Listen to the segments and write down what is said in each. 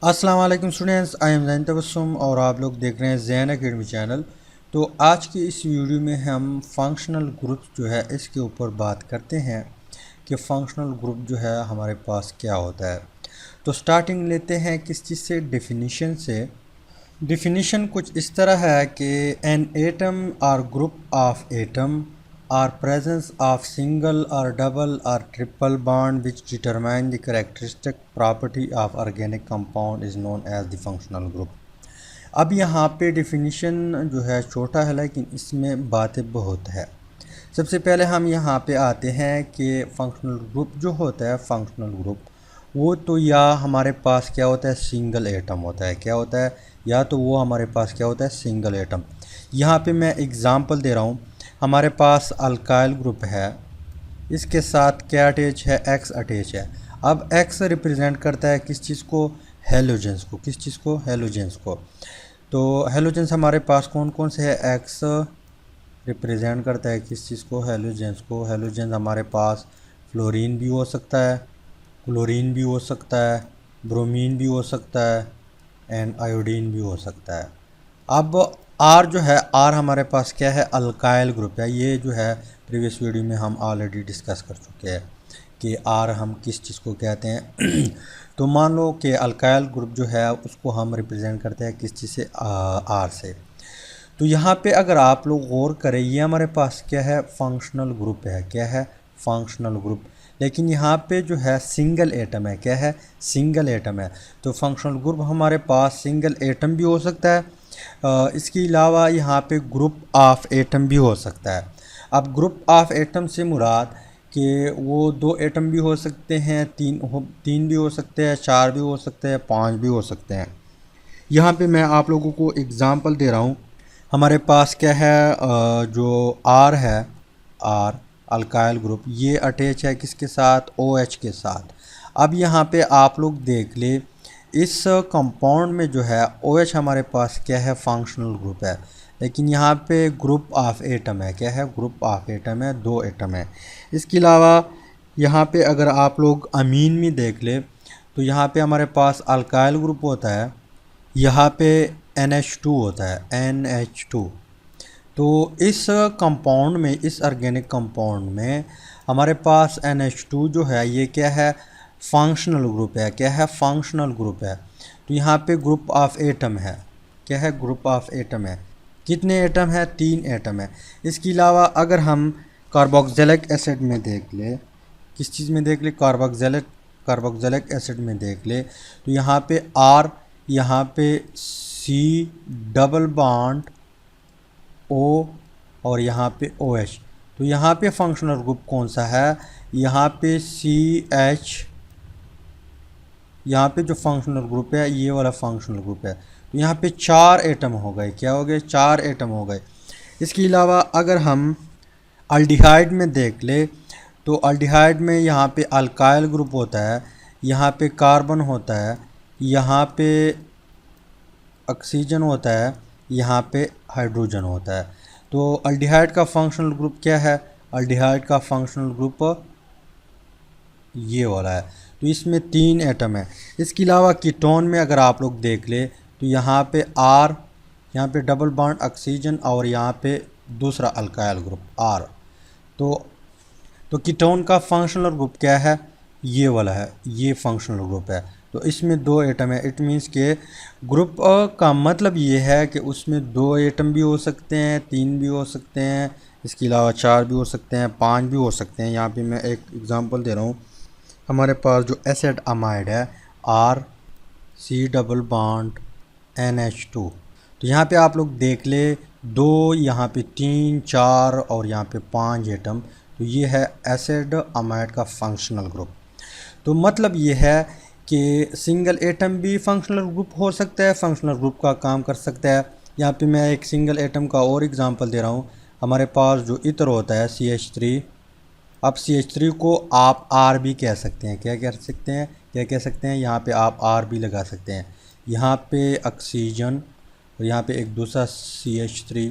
अस्सलाम वालेकुम students, I am Jain Tabassum और आप लोग देख रहे हैं जैन अकेडमी चैनल। तो आज की इस वीडियो में हम फंक्शनल ग्रुप जो है इसके ऊपर बात करते हैं कि फंक्शनल ग्रुप जो है हमारे पास क्या होता है। तो स्टार्टिंग लेते हैं किस चीज़ से, डेफिनेशन से। डिफिनीशन कुछ इस तरह है कि एन एटम और group of atom are presence of single और डबल और triple bond which determine the characteristic property of organic compound is known as the functional group. अब यहाँ पे डिफिनीशन जो है छोटा है लेकिन इसमें बातें बहुत है। सबसे पहले हम यहाँ पे आते हैं कि फंक्शनल ग्रुप जो होता है, फंक्शनल ग्रुप वो तो या हमारे पास क्या होता है, सिंगल एटम होता है। क्या होता है? या तो वो हमारे पास क्या होता है, सिंगल एटम। यहाँ पे मैं एग्ज़ाम्पल दे रहा हूँ। हमारे पास अल्काइल ग्रुप है, इसके साथ क्या अटैच है, एक्स अटैच है। अब एक्स रिप्रेजेंट करता है किस चीज़ को, हेलोजेंस को। किस चीज़ को? हेलोजेंस को। तो हेलोजेंस हमारे पास कौन कौन से है? एक्स रिप्रेजेंट करता है किस चीज़ को, हेलोजेंस को। हेलोजेंस हमारे पास फ्लोरीन भी हो सकता है, क्लोरीन भी हो सकता है, ब्रोमीन भी हो सकता है एंड आयोडीन भी हो सकता है। अब आर जो है, आर हमारे पास क्या है, अल्काइल ग्रुप है। ये जो है प्रीवियस वीडियो में हम ऑलरेडी डिस्कस कर चुके हैं कि आर हम किस चीज़ को कहते हैं। तो मान लो कि अल्काइल ग्रुप जो है उसको हम रिप्रेजेंट करते हैं किस चीज़ से, आर से। तो यहाँ पे अगर आप लोग गौर करें, ये हमारे पास क्या है, फंक्शनल ग्रुप है। क्या है? Functional group. लेकिन यहाँ पे जो है सिंगल एटम है। क्या है? सिंगल एटम है। तो फंक्शनल ग्रुप हमारे पास सिंगल एटम भी हो सकता है। इसके अलावा यहाँ पे ग्रुप ऑफ एटम भी हो सकता है। अब ग्रुप ऑफ एटम से मुराद कि वो दो एटम भी हो सकते हैं, तीन भी हो सकते हैं, चार भी हो सकते हैं, पाँच भी हो सकते हैं। यहाँ पे मैं आप लोगों को एग्ज़ाम्पल दे रहा हूँ। हमारे पास क्या है, जो आर है, आर अल्काइल ग्रुप, ये अटैच है किसके साथ, ओ एच के साथ। अब यहाँ पे आप लोग देख ले, इस कंपाउंड में जो है ओ एच हमारे पास क्या है, फंक्शनल ग्रुप है। लेकिन यहाँ पे ग्रुप ऑफ एटम है। क्या है? ग्रुप ऑफ एटम है, दो एटम है। इसके अलावा यहाँ पे अगर आप लोग अमीन में देख ले तो यहाँ पे हमारे पास अल्काइल ग्रुप होता है, यहाँ पे NH2 होता है, NH2। तो इस कंपाउंड में, इस ऑर्गेनिक कंपाउंड में हमारे पास NH2 जो है ये क्या है, फंक्शनल ग्रुप है। क्या है? फंक्शनल ग्रुप है। तो यहाँ पे ग्रुप ऑफ एटम है। क्या है? ग्रुप ऑफ एटम है। कितने एटम है? तीन एटम है। इसके अलावा अगर हम कार्बोक्सिलिक एसिड में देख ले, किस चीज़ में देख ले, कार्बोक्सिलिक एसिड में देख ले तो यहाँ पे आर, यहाँ पे सी डबल बॉन्ड ओ और यहाँ पे ओ एच। तो यहाँ पे फंक्शनल ग्रुप कौन सा है, यहाँ पे सी एच। यहाँ पे जो फंक्शनल ग्रुप है ये वाला फंक्शनल ग्रुप है। तो यहाँ पे चार एटम हो गए। क्या हो गए? चार एटम हो गए। इसके अलावा अगर हम अल्डिहाइड में देख ले तो अल्डिहाइड में यहाँ पे अल्काइल ग्रुप होता है, यहाँ पे कार्बन होता है, यहाँ पे ऑक्सीजन होता है, यहाँ पे हाइड्रोजन होता है। तो अल्डिहाइड का फंक्शनल ग्रुप क्या है? अल्डिहाइड का फंक्शनल ग्रुप ये वाला है। तो इसमें तीन एटम है। इसके अलावा कीटोन में अगर आप लोग देख ले तो यहाँ पे आर, यहाँ पे डबल बॉन्ड ऑक्सीजन और यहाँ पे दूसरा अल्काइल ग्रुप आर। तो कीटोन का फंक्शनल ग्रुप क्या है? ये वाला है, ये फंक्शनल ग्रुप है। तो इसमें दो एटम है। इट मीन्स के ग्रुप का मतलब ये है कि उसमें दो एटम भी हो सकते हैं, तीन भी हो सकते हैं, इसके अलावा चार भी हो सकते हैं, पांच भी हो सकते हैं। यहाँ पे मैं एक एग्जांपल दे रहा हूँ। हमारे पास जो एसिड अमाइड है, R C double bond NH2। तो यहाँ पे आप लोग देख ले, दो, यहाँ पे तीन, चार और यहाँ पे पांच एटम। तो ये है एसिड अमाइड का फंक्शनल ग्रुप। तो मतलब ये है कि सिंगल एटम भी फंक्शनल ग्रुप हो सकता है, फंक्शनल ग्रुप का काम कर सकता है। यहाँ पे मैं एक सिंगल एटम का और एग्जांपल दे रहा हूँ। हमारे पास जो इत्र होता है CH3। अब CH3 को आप R भी कह सकते हैं। क्या कह सकते हैं? क्या कह सकते हैं? यहाँ पे आप R भी लगा सकते हैं। यहाँ पे ऑक्सीजन और यहाँ पे एक दूसरा CH3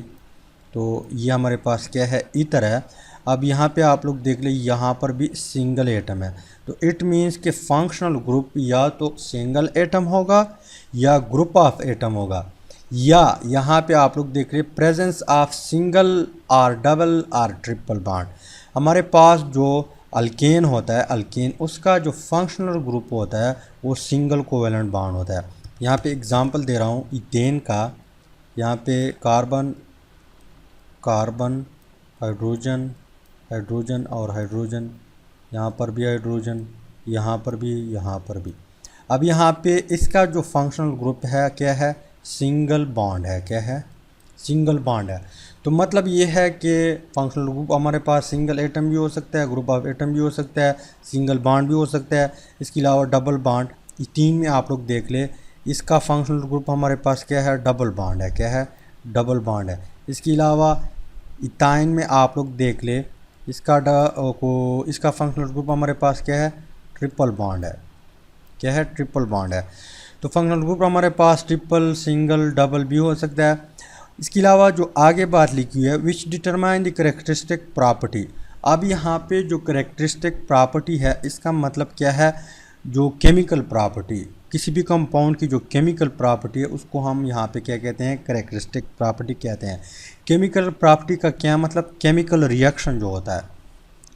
तो ये हमारे पास क्या है, ईथर है। अब यहाँ पे आप लोग देख लें, यहाँ पर भी सिंगल एटम है, तो इट मीन्स कि फंक्शनल ग्रुप या तो सिंगल एटम होगा या ग्रुप ऑफ एटम होगा, या यहाँ पे आप लोग देख रहे प्रेजेंस ऑफ सिंगल और डबल और ट्रिपल बॉन्ड। हमारे पास जो अल्केन होता है, अल्केन उसका जो फंक्शनल ग्रुप होता है वो सिंगल कोवेलेंट बॉन्ड होता है। यहाँ पे एग्जांपल दे रहा हूँ इथेन का, यहाँ पे कार्बन कार्बन हाइड्रोजन हाइड्रोजन और हाइड्रोजन, यहाँ पर भी हाइड्रोजन, यहाँ पर भी, यहाँ पर भी। अब यहाँ पे इसका जो फंक्शनल ग्रुप है क्या है, सिंगल बॉन्ड है। क्या है, सिंगल बॉन्ड है। तो मतलब ये है कि फंक्शनल ग्रुप हमारे पास सिंगल एटम भी हो सकता है, ग्रुप ऑफ एटम भी हो सकता है, सिंगल बॉन्ड भी हो सकता है। इसके अलावा डबल बॉन्ड, इस तीन में आप लोग देख ले, इसका फंक्शनल ग्रुप हमारे पास क्या है, डबल बॉन्ड है। क्या है, डबल बॉन्ड है। इसके अलावा इथाइन में आप लोग देख ले, इसका फंक्शनल ग्रुप हमारे पास क्या है, ट्रिपल बॉन्ड है। क्या है, ट्रिपल बॉन्ड है। तो फंक्शनल ग्रुप हमारे पास ट्रिपल, सिंगल, डबल भी हो सकता है। इसके अलावा जो आगे बात लिखी हुई है, विच डिटरमाइन द करेक्टरिस्टिक प्रॉपर्टी। अब यहाँ पे जो करेक्टरिस्टिक प्रॉपर्टी है इसका मतलब क्या है, जो केमिकल प्रॉपर्टी, किसी भी कंपाउंड की जो केमिकल प्रॉपर्टी है उसको हम यहाँ पे क्या कहते हैं, करेक्टरिस्टिक प्रॉपर्टी कहते हैं। केमिकल प्रॉपर्टी का क्या मतलब, केमिकल रिएक्शन जो होता है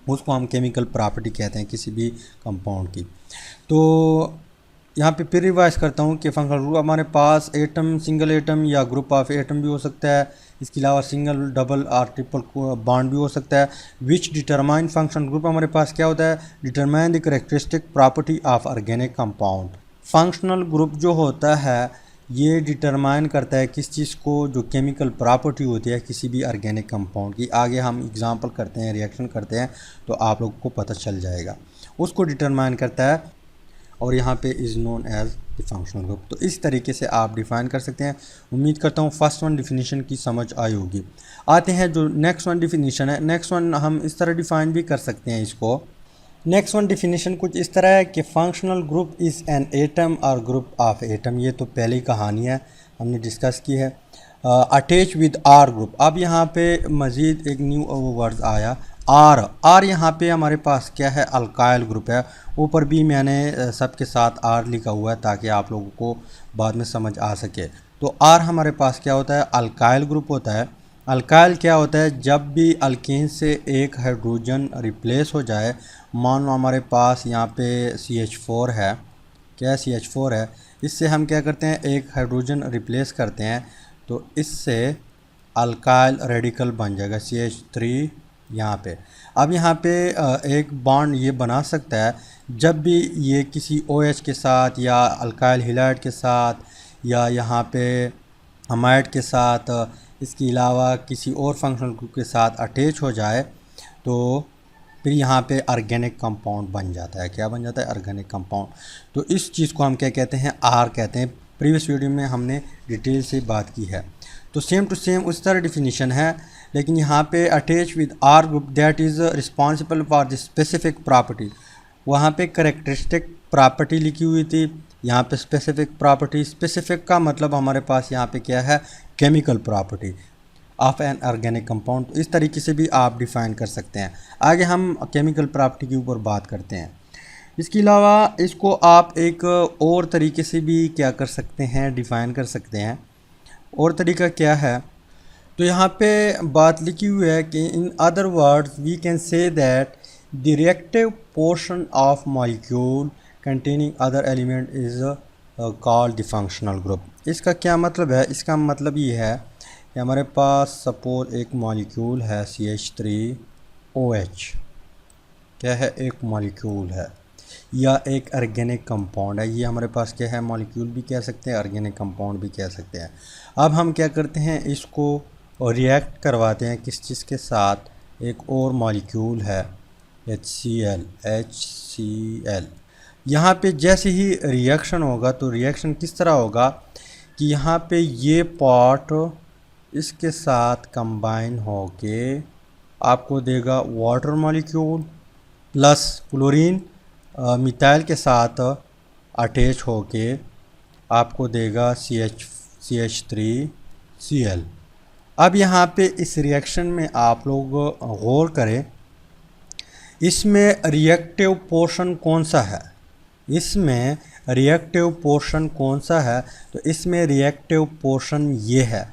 उसको हम केमिकल प्रॉपर्टी कहते हैं किसी भी कंपाउंड की। तो यहाँ पे फिर रिवाइज करता हूँ कि फंक्शनल ग्रुप हमारे पास एटम, सिंगल एटम या ग्रुप ऑफ एटम भी हो सकता है। इसके अलावा सिंगल, डबल और ट्रिपल बॉन्ड भी हो सकता है। विच डिटरमाइन, फंक्शनल ग्रुप हमारे पास क्या होता है, determine the characteristic property of organic compound. Functional group जो होता है ये डिटरमाइन करता है किस चीज़ को, जो केमिकल प्रॉपर्टी होती है किसी भी ऑर्गेनिक कंपाउंड की। आगे हम एग्जांपल करते हैं, रिएक्शन करते हैं तो आप लोग को पता चल जाएगा, उसको डिटरमाइन करता है। और यहाँ पे is known as the functional group. तो इस तरीके से आप डिफ़ाइन कर सकते हैं। उम्मीद करता हूँ फर्स्ट वन डिफिनीशन की समझ आई होगी। आते हैं जो नेक्स्ट वन डिफिनीशन है, नेक्स्ट वन हम इस तरह डिफ़ाइन भी कर सकते हैं इसको। नेक्स्ट वन डिफिनीशन कुछ इस तरह है कि functional group is an atom और ग्रुप ऑफ एटम। ये तो पहली कहानी है, हमने डिस्कस की है। Attach with R group. अब यहाँ पे मज़ीद एक न्यू वर्ड आया, आर यहाँ पे हमारे पास क्या है, अल्काइल ग्रुप है। ऊपर भी मैंने सबके साथ आर लिखा हुआ है ताकि आप लोगों को बाद में समझ आ सके। तो आर हमारे पास क्या होता है, अल्काइल ग्रुप होता है। अल्काइल क्या होता है, जब भी अल्कीन से एक हाइड्रोजन रिप्लेस हो जाए, मान लो हमारे पास यहाँ पे CH4 है, क्या CH4 है, इससे हम क्या करते हैं, एक हाइड्रोजन रिप्लेस करते हैं तो इससे अल्काइल रेडिकल बन जाएगा CH3 यहाँ पे। अब यहाँ पे एक बॉन्ड ये बना सकता है जब भी ये किसी OH के साथ या अल्काइल हैलाइड के साथ या यहाँ पे अमाइड के साथ, इसके अलावा किसी और फंक्शनल ग्रुप के साथ अटैच हो जाए तो फिर यहाँ पे ऑर्गेनिक कंपाउंड बन जाता है। क्या बन जाता है, ऑर्गेनिक कंपाउंड। तो इस चीज़ को हम क्या कहते हैं, आर कहते हैं। प्रीवियस वीडियो में हमने डिटेल से बात की है। तो सेम टू सेम उस तरह डिफिनीशन है, लेकिन यहाँ पे attach with R group that is responsible for the specific property. वहाँ पे करेक्टरिस्टिक प्रॉपर्टी लिखी हुई थी, यहाँ पे स्पेसिफिक प्रॉपर्टी। स्पेसिफिक का मतलब हमारे पास यहाँ पे क्या है, chemical property of an organic compound. तो इस तरीके से भी आप डिफ़ाइन कर सकते हैं। आगे हम केमिकल प्रॉपर्टी के ऊपर बात करते हैं। इसके अलावा इसको आप एक और तरीके से भी क्या कर सकते हैं, डिफ़ाइन कर सकते हैं। और तरीका क्या है, तो यहाँ पे बात लिखी हुई है कि in other words we can say that the reactive portion of molecule containing other element is called the functional group. इसका क्या मतलब है, इसका मतलब ये है कि हमारे पास सपोज एक मॉलिक्यूल है CH3OH, क्या है, एक मॉलिक्यूल है या एक ऑर्गेनिक कंपाउंड है। ये हमारे पास क्या है, मॉलिक्यूल भी कह सकते हैं, ऑर्गेनिक कंपाउंड भी कह सकते हैं। अब हम क्या करते हैं, इसको रिएक्ट करवाते हैं किस चीज़ के साथ, एक और मॉलिक्यूल है HCl। यहाँ पे जैसे ही रिएक्शन होगा तो रिएक्शन किस तरह होगा कि यहाँ पे ये पार्ट इसके साथ कंबाइन होके आपको देगा water molecule plus chlorine methyl के साथ अटैच होके आपको देगा CH3Cl। अब यहाँ पे इस रिएक्शन में आप लोग गौर करें, इसमें रिएक्टिव पोर्शन कौन सा है, इसमें रिएक्टिव पोर्शन कौन सा है, तो इसमें रिएक्टिव पोर्शन ये है।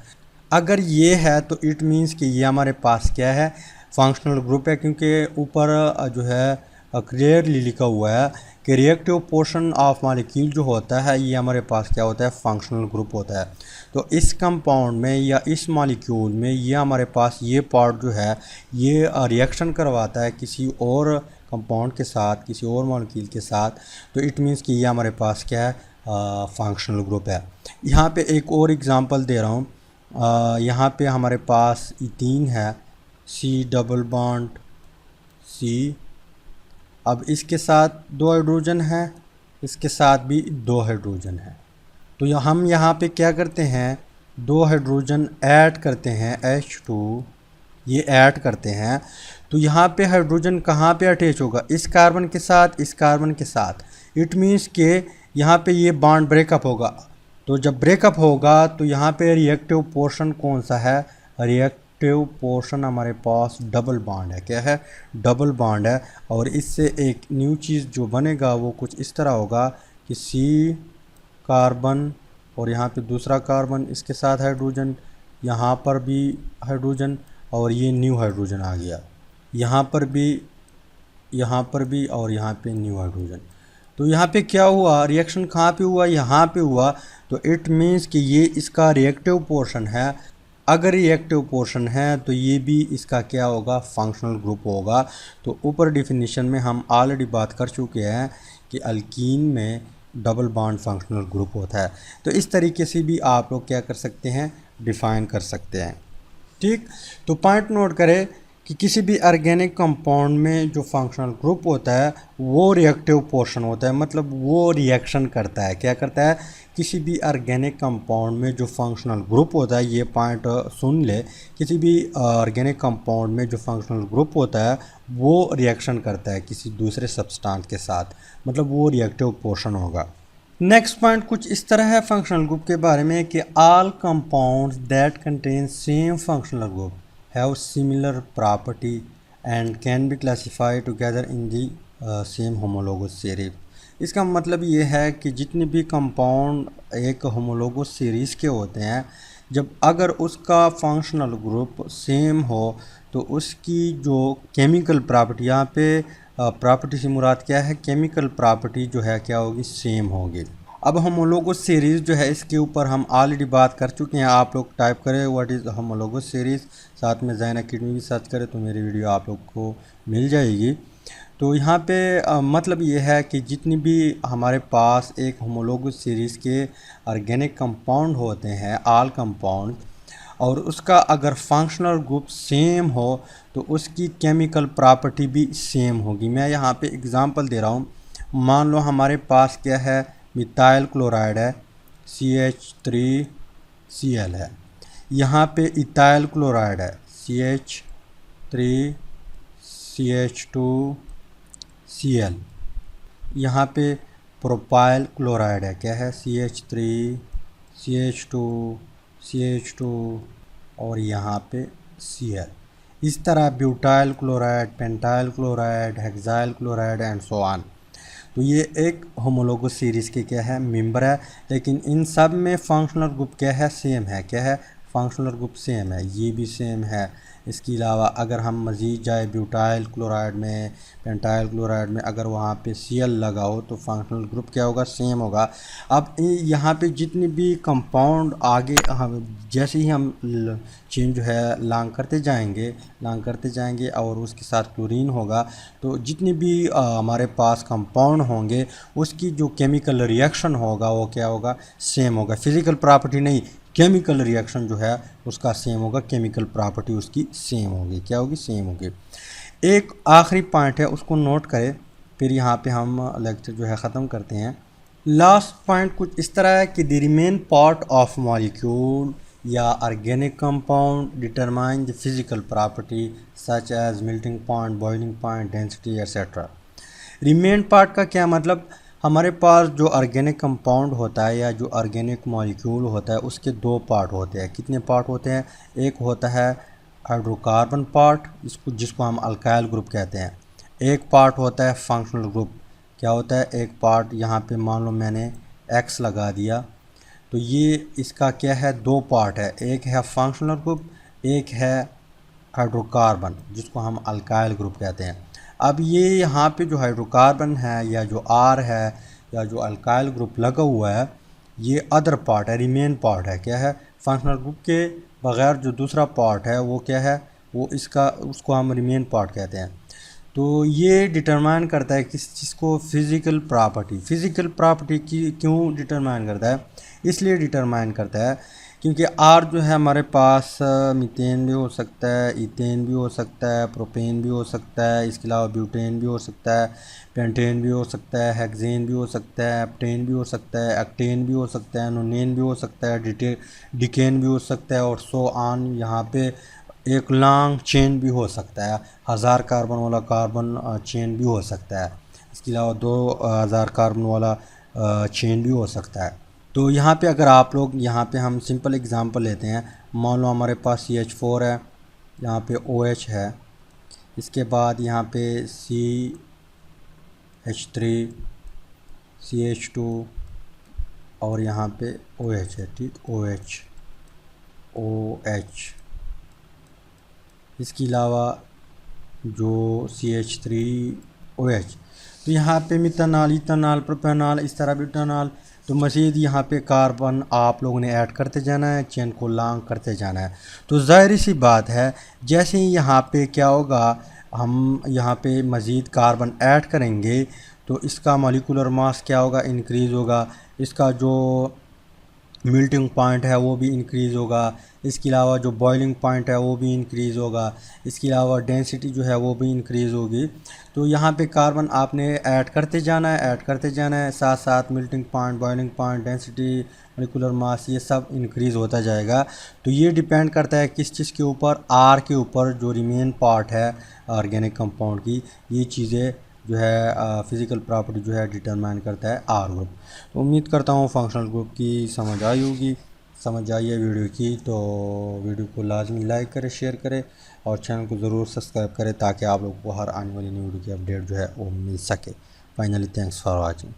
अगर ये है तो इट मीन्स कि ये हमारे पास क्या है, फंक्शनल ग्रुप है, क्योंकि ऊपर जो है क्लियरली लिखा हुआ है कि रिएक्टिव पोर्शन ऑफ मॉलिक्यूल जो होता है ये हमारे पास क्या होता है, फंक्शनल ग्रुप होता है। तो इस कंपाउंड में या इस मॉलिक्यूल में ये हमारे पास ये पार्ट जो है ये रिएक्शन करवाता है किसी और कंपाउंड के साथ, किसी और मॉलिक्यूल के साथ, तो इट मीन्स कि ये हमारे पास क्या है, फंक्शनल ग्रुप है। यहाँ पे एक और एग्ज़ाम्पल दे रहा हूँ। यहाँ पे हमारे पास इथीन है, सी डबल बॉन्ड सी, अब इसके साथ 2 हाइड्रोजन है, इसके साथ भी 2 हाइड्रोजन है। तो हम यहाँ पे क्या करते हैं, 2 हाइड्रोजन ऐड करते हैं, H2 ये ऐड करते हैं। तो यहाँ पे हाइड्रोजन कहाँ पे अटैच होगा, इस कार्बन के साथ, इस कार्बन के साथ। इट मीन्स के यहाँ पे ये बॉन्ड ब्रेकअप होगा। तो जब ब्रेकअप होगा तो यहाँ पे रिएक्टिव पोर्शन कौन सा है, रिएक्टिव पोर्शन हमारे पास डबल बॉन्ड है। क्या है, डबल बॉन्ड है। और इससे एक न्यू चीज़ जो बनेगा वो कुछ इस तरह होगा कि C कार्बन और यहाँ पे दूसरा कार्बन, इसके साथ हाइड्रोजन, यहाँ पर भी हाइड्रोजन, और ये न्यू हाइड्रोजन आ गया, यहाँ पर भी, यहाँ पर भी, और यहाँ पे न्यू हाइड्रोजन। तो यहाँ पे क्या हुआ, रिएक्शन कहाँ पे हुआ, यहाँ पे हुआ। तो इट मीन्स कि ये इसका रिएक्टिव पोर्शन है। अगर रिएक्टिव पोर्शन है तो ये भी इसका क्या होगा, फंक्शनल ग्रुप होगा। तो ऊपर डिफिनीशन में हम ऑलरेडी बात कर चुके हैं कि अल्कीन में डबल बॉन्ड फंक्शनल ग्रुप होता है। तो इस तरीके से भी आप लोग क्या कर सकते हैं, डिफ़ाइन कर सकते हैं। ठीक, तो पॉइंट नोट करें कि किसी भी ऑर्गेनिक कंपाउंड में जो फंक्शनल ग्रुप होता है वो रिएक्टिव पोर्शन होता है, मतलब वो रिएक्शन करता है। क्या करता है, किसी भी ऑर्गेनिक कंपाउंड में जो फंक्शनल ग्रुप होता है, ये पॉइंट सुन ले, किसी भी ऑर्गेनिक कंपाउंड में जो फंक्शनल ग्रुप होता है वो रिएक्शन करता है किसी दूसरे सब्सटेंस के साथ, मतलब वो रिएक्टिव पोर्शन होगा। नेक्स्ट पॉइंट कुछ इस तरह है फंक्शनल ग्रुप के बारे में कि all compounds that contain same functional group have similar property and can be classified together in the same homologous series. इसका मतलब ये है कि जितने भी कंपाउंड एक होमोलोगस सीरीज़ के होते हैं, जब अगर उसका फंक्शनल ग्रुप सेम हो तो उसकी जो केमिकल प्रॉपर्टी, यहाँ पे प्रॉपर्टी से मुराद क्या है, केमिकल प्रॉपर्टी जो है क्या होगी, सेम होगी। अब होमोलोगस सीरीज़ जो है इसके ऊपर हम ऑलरेडी बात कर चुके हैं। आप लोग टाइप करें व्हाट इज़ होमोलोगस सीरीज़, साथ में ज़ैन एकेडमी भी सर्च करें तो मेरी वीडियो आप लोग को मिल जाएगी। तो यहाँ पे मतलब ये है कि जितनी भी हमारे पास एक होमोलोगस सीरीज़ के ऑर्गेनिक कंपाउंड होते हैं, ऑल कंपाउंड, और उसका अगर फंक्शनल ग्रुप सेम हो तो उसकी केमिकल प्रॉपर्टी भी सेम होगी। मैं यहाँ पे एग्ज़ाम्पल दे रहा हूँ। मान लो हमारे पास क्या है, मिथाइल क्लोराइड है, CH3Cl है। यहाँ पे इथाइल क्लोराइड है, CH3CH2Cl। यहाँ पे प्रोपाइल क्लोराइड है, क्या है, CH3CH2CH2 और यहाँ पे Cl। इस तरह butyl chloride, pentyl chloride, hexyl chloride and so on. तो ये एक होमोलोगस सीरीज़ के क्या है, मेंबर है, लेकिन इन सब में फंक्शनल ग्रुप क्या है, सेम है। क्या है, फंक्शनल ग्रुप सेम है, ये भी सेम है। इसके अलावा अगर हम मज़ीद जाए ब्यूटाइल क्लोराइड में, पेंटाइल क्लोराइड में, अगर वहाँ पे Cl लगा हो तो फंक्शनल ग्रुप क्या होगा, सेम होगा। अब यहाँ पे जितने भी कंपाउंड आगे हम जैसे ही हम चेन जो है लॉन्ग करते जाएंगे और उसके साथ क्लोरीन होगा, तो जितने भी हमारे पास कंपाउंड होंगे उसकी जो केमिकल रिएक्शन होगा वो क्या होगा, सेम होगा। फिज़िकल प्रॉपर्टी नहीं, केमिकल रिएक्शन जो है उसका सेम होगा, केमिकल प्रॉपर्टी उसकी सेम होगी। क्या होगी, सेम होगी। एक आखिरी पॉइंट है उसको नोट करें, फिर यहाँ पे हम लेक्चर जो है ख़त्म करते हैं। लास्ट पॉइंट कुछ इस तरह है कि the remain part of molecule या organic compound determine the physical property such as melting point, boiling point, density etcetera. Remain part का क्या मतलब, हमारे पास जो ऑर्गेनिक कंपाउंड होता है या जो ऑर्गेनिक मॉलिक्यूल होता है उसके दो पार्ट होते हैं। कितने पार्ट होते हैं? एक होता है हाइड्रोकार्बन पार्ट, जिसको हम अल्काइल ग्रुप कहते हैं। एक पार्ट होता है फंक्शनल ग्रुप। क्या होता है? एक पार्ट यहाँ पे मान लो मैंने X लगा दिया, तो ये इसका क्या है? दो पार्ट है, एक है फंक्शनल ग्रुप, एक है हाइड्रोकार्बन जिसको हम अल्काइल ग्रुप कहते हैं। अब ये यहाँ पे जो हाइड्रोकार्बन है या जो R है या जो अल्काइल ग्रुप लगा हुआ है, ये अदर पार्ट है, रिमेन पार्ट है। क्या है? फंक्शनल ग्रुप के बगैर जो दूसरा पार्ट है वो क्या है? वो उसको हम रिमेन पार्ट कहते हैं। तो ये डिटरमाइन करता है किस चीज़ को? फिज़िकल प्रॉपर्टी की क्यों डिटरमाइन करता है? इसलिए डिटरमाइन करता है क्योंकि आर जो है हमारे पास मीथेन भी हो सकता है, ईथेन भी हो सकता है, प्रोपेन भी हो सकता है, इसके अलावा ब्यूटेन भी हो सकता है, पेंटेन भी हो सकता है, हेक्सेन भी हो सकता है, एप्टेन भी हो सकता है, एक्टेन भी हो सकता है, नोनेन भी हो सकता है, डिकेन भी हो सकता है और सो ऑन। यहाँ पे एक लॉन्ग चेन भी हो सकता है, 1000 कार्बन वाला कार्बन चेन भी हो सकता है। इसके अलावा 2000 कार्बन वाला चेन भी हो सकता है। तो यहाँ पे अगर आप लोग यहाँ पे हम सिंपल एग्जांपल लेते हैं। मान लो हमारे पास CH4 है, यहाँ पे OH है, इसके बाद यहाँ पे CH3 CH2 और यहाँ पे OH है, ठीक, OH। इसके अलावा जो CH3OH, तो यहाँ पे मिथेनॉल, इथेनॉल, प्रोपेनॉल, इस तरह ब्यूटेनॉल। तो मज़ीद यहाँ पे कार्बन आप लोगों ने ऐड करते जाना है, चेन को लॉन्ग करते जाना है। तो ज़ाहिर सी बात है जैसे ही यहाँ पे क्या होगा, हम यहाँ पे मज़ीद कार्बन ऐड करेंगे तो इसका मॉलिक्यूलर मास क्या होगा? इंक्रीज़ होगा। इसका जो मेल्टिंग पॉइंट है वो भी इंक्रीज़ होगा। इसके अलावा जो बॉइलिंग पॉइंट है वो भी इंक्रीज़ होगा। इसके अलावा डेंसिटी जो है वो भी इंक्रीज़ होगी। तो यहाँ पे कार्बन आपने ऐड करते जाना है, साथ साथ melting point, boiling point, density, molecular mass, ये सब इंक्रीज़ होता जाएगा। तो ये डिपेंड करता है किस चीज़ के ऊपर? आर के ऊपर, जो रिमेन पार्ट है ऑर्गेनिक कंपाउंड की। ये चीज़ें जो है फ़िज़िकल प्रॉपर्टी जो है डिटरमाइन करता है आर ग्रुप। तो उम्मीद करता हूँ फंक्शनल ग्रुप की समझ आई होगी। समझ आई है वीडियो की तो वीडियो को लाजमी लाइक करें, शेयर करें और चैनल को ज़रूर सब्सक्राइब करें ताकि आप लोगों को हर आने वाली न्यू वीडियो की अपडेट जो है वो मिल सके। Finally thanks for watching.